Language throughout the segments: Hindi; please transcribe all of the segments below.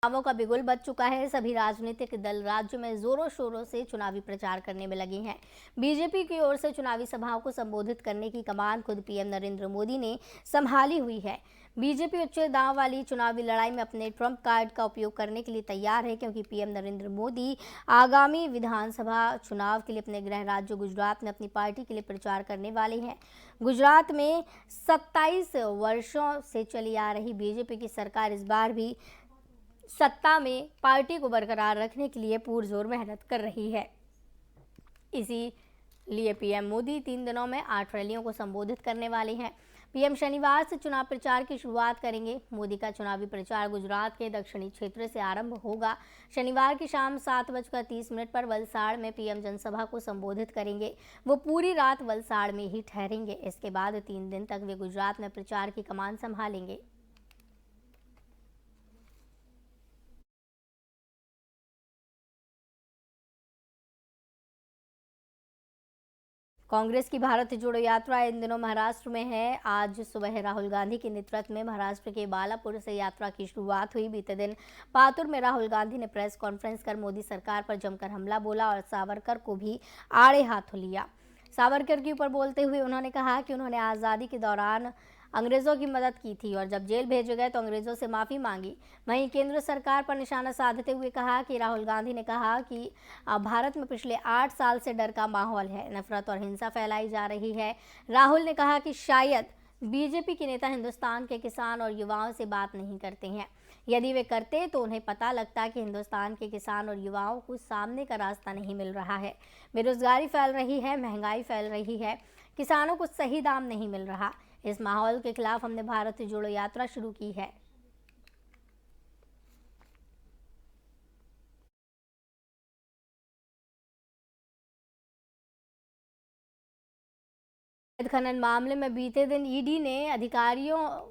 चुनावों का बिगुल बज चुका है। सभी राजनीतिक दल राज्य में जोरों शोरों से चुनावी प्रचार करने में लगे हैं। बीजेपी की ओर से चुनावी सभाओं को संबोधित करने की कमान खुद पीएम नरेंद्र मोदी ने संभाली हुई है। बीजेपी उच्च दांव वाली चुनावी लड़ाई में अपने ट्रम्प कार्ड का उपयोग करने के लिए तैयार है, क्योंकि पीएम नरेंद्र मोदी आगामी विधानसभा चुनाव के लिए अपने गृह राज्य गुजरात में अपनी पार्टी के लिए प्रचार करने वाले हैं। गुजरात में 27 वर्षों से चली आ रही बीजेपी की सरकार इस बार भी सत्ता में पार्टी को बरकरार रखने के लिए पुरजोर मेहनत कर रही है। इसीलिए पीएम मोदी 3 दिनों में 8 रैलियों को संबोधित करने वाले हैं। पीएम शनिवार से चुनाव प्रचार की शुरुआत करेंगे। मोदी का चुनावी प्रचार गुजरात के दक्षिणी क्षेत्र से आरंभ होगा। शनिवार की शाम 7:30 पर वलसाड़ में पीएम जनसभा को संबोधित करेंगे। वो पूरी रात वलसाड़ में ही ठहरेंगे। इसके बाद 3 दिन तक वे गुजरात में प्रचार की कमान संभालेंगे। कांग्रेस की भारत जोड़ो यात्रा इन दिनों महाराष्ट्र में है। आज सुबह राहुल गांधी के नेतृत्व में महाराष्ट्र के बालापुर से यात्रा की शुरुआत हुई। बीते दिन पातुर में राहुल गांधी ने प्रेस कॉन्फ्रेंस कर मोदी सरकार पर जमकर हमला बोला और सावरकर को भी आड़े हाथों लिया। सावरकर के ऊपर बोलते हुए उन्होंने कहा कि उन्होंने आज़ादी के दौरान अंग्रेजों की मदद की थी और जब जेल भेजे गए तो अंग्रेजों से माफ़ी मांगी। वहीं केंद्र सरकार पर निशाना साधते हुए कहा कि राहुल गांधी ने कहा कि भारत में पिछले 8 साल से डर का माहौल है, नफरत और हिंसा फैलाई जा रही है। राहुल ने कहा कि शायद बीजेपी के नेता हिंदुस्तान के किसान और युवाओं से बात नहीं करते हैं। यदि वे करते तो उन्हें पता लगता कि हिंदुस्तान के किसान और युवाओं को सामने का रास्ता नहीं मिल रहा है। बेरोजगारी फैल रही है, महंगाई फैल रही है, किसानों को सही दाम नहीं मिल रहा। इस माहौल के खिलाफ हमने भारत जोड़ो यात्रा शुरू की है। खनन मामले में बीते दिन ईडी ने अधिकारियों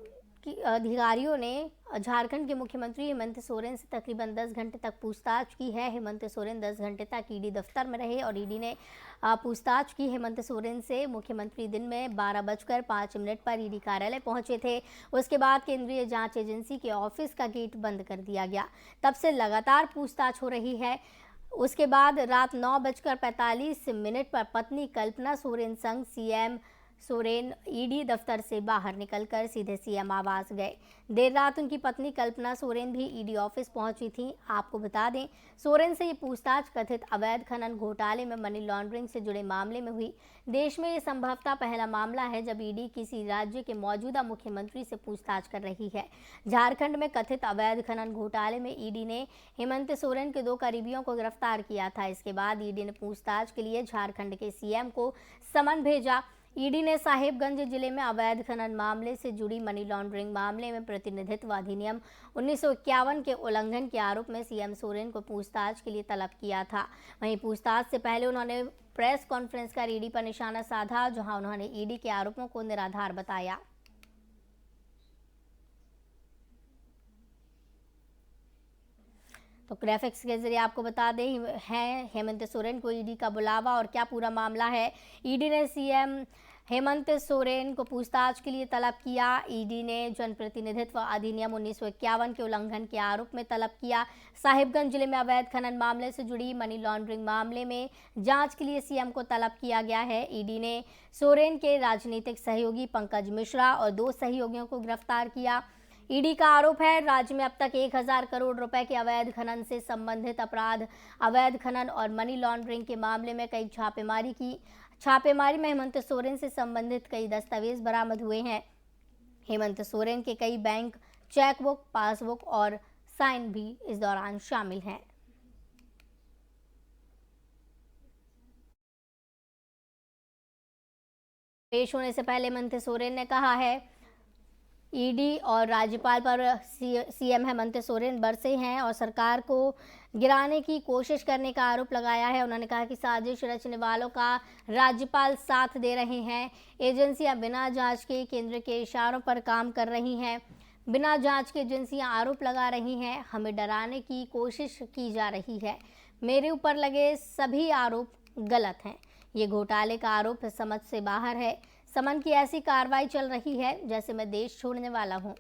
ने झारखंड के मुख्यमंत्री हेमंत सोरेन से तकरीबन 10 घंटे तक पूछताछ की है। हेमंत सोरेन 10 घंटे तक ईडी दफ्तर में रहे और ईडी ने पूछताछ की हेमंत सोरेन से। मुख्यमंत्री दिन में 12:05 पर ईडी कार्यालय पहुंचे थे। उसके बाद केंद्रीय जांच एजेंसी के ऑफिस का गेट बंद कर दिया गया। तब से लगातार पूछताछ हो रही है। उसके बाद रात 9:45 पर पत्नी कल्पना सोरेन संग सीएम सोरेन ईडी दफ्तर से बाहर निकलकर सीधे सीएम आवास गए। देर रात उनकी पत्नी कल्पना सोरेन भी ईडी ऑफिस पहुंची थी। आपको बता दें, सोरेन से ये पूछताछ कथित अवैध खनन घोटाले में मनी लॉन्ड्रिंग से जुड़े मामले में हुई। देश में ये संभवतः पहला मामला है जब ईडी किसी राज्य के मौजूदा मुख्यमंत्री से पूछताछ कर रही है। झारखंड में कथित अवैध खनन घोटाले में ईडी ने हेमंत सोरेन के 2 करीबियों को गिरफ्तार किया था। इसके बाद ईडी ने पूछताछ के लिए झारखंड के सीएम को समन भेजा। ईडी ने साहेबगंज जिले में अवैध खनन मामले से जुड़ी मनी लॉन्ड्रिंग मामले में प्रतिनिधित्व अधिनियम 1951 के उल्लंघन के आरोप में सीएम सोरेन को पूछताछ के लिए तलब किया था। वहीं पूछताछ से पहले उन्होंने प्रेस कॉन्फ्रेंस कर ईडी पर निशाना साधा, जहां उन्होंने ईडी के आरोपों को निराधार बताया। तो ग्राफिक्स के जरिए आपको बता दें है हेमंत सोरेन को ईडी का बुलावा और क्या पूरा मामला है। ईडी ने सीएम हेमंत सोरेन को पूछताछ के लिए तलब किया। ईडी ने जनप्रतिनिधित्व अधिनियम 1951 के उल्लंघन के आरोप में तलब किया। साहिबगंज जिले में अवैध खनन मामले से जुड़ी मनी लॉन्ड्रिंग मामले में जांच के लिए सीएम को तलब किया गया है। ईडी ने सोरेन के राजनीतिक सहयोगी पंकज मिश्रा और 2 सहयोगियों को गिरफ्तार किया। ईडी का आरोप है राज्य में अब तक 1000 करोड़ रुपए के अवैध खनन से संबंधित अपराध, अवैध खनन और मनी लॉन्ड्रिंग के मामले में कई छापेमारी की। छापेमारी में हेमंत सोरेन से संबंधित कई दस्तावेज बरामद हुए हैं। हेमंत सोरेन के कई बैंक चेकबुक, पासबुक और साइन भी इस दौरान शामिल हैं। पेश होने से पहले हेमंत सोरेन ने कहा है ईडी और राज्यपाल पर सीएम हेमंत सोरेन बरसे हैं और सरकार को गिराने की कोशिश करने का आरोप लगाया है। उन्होंने कहा कि साजिश रचने वालों का राज्यपाल साथ दे रहे हैं। एजेंसियां बिना जांच के केंद्र के इशारों पर काम कर रही हैं। बिना जांच के एजेंसियां आरोप लगा रही हैं। हमें डराने की कोशिश की जा रही है। मेरे ऊपर लगे सभी आरोप गलत हैं। ये घोटाले का आरोप समझ से बाहर है। समन की ऐसी कार्रवाई चल रही है जैसे मैं देश छोड़ने वाला हूं।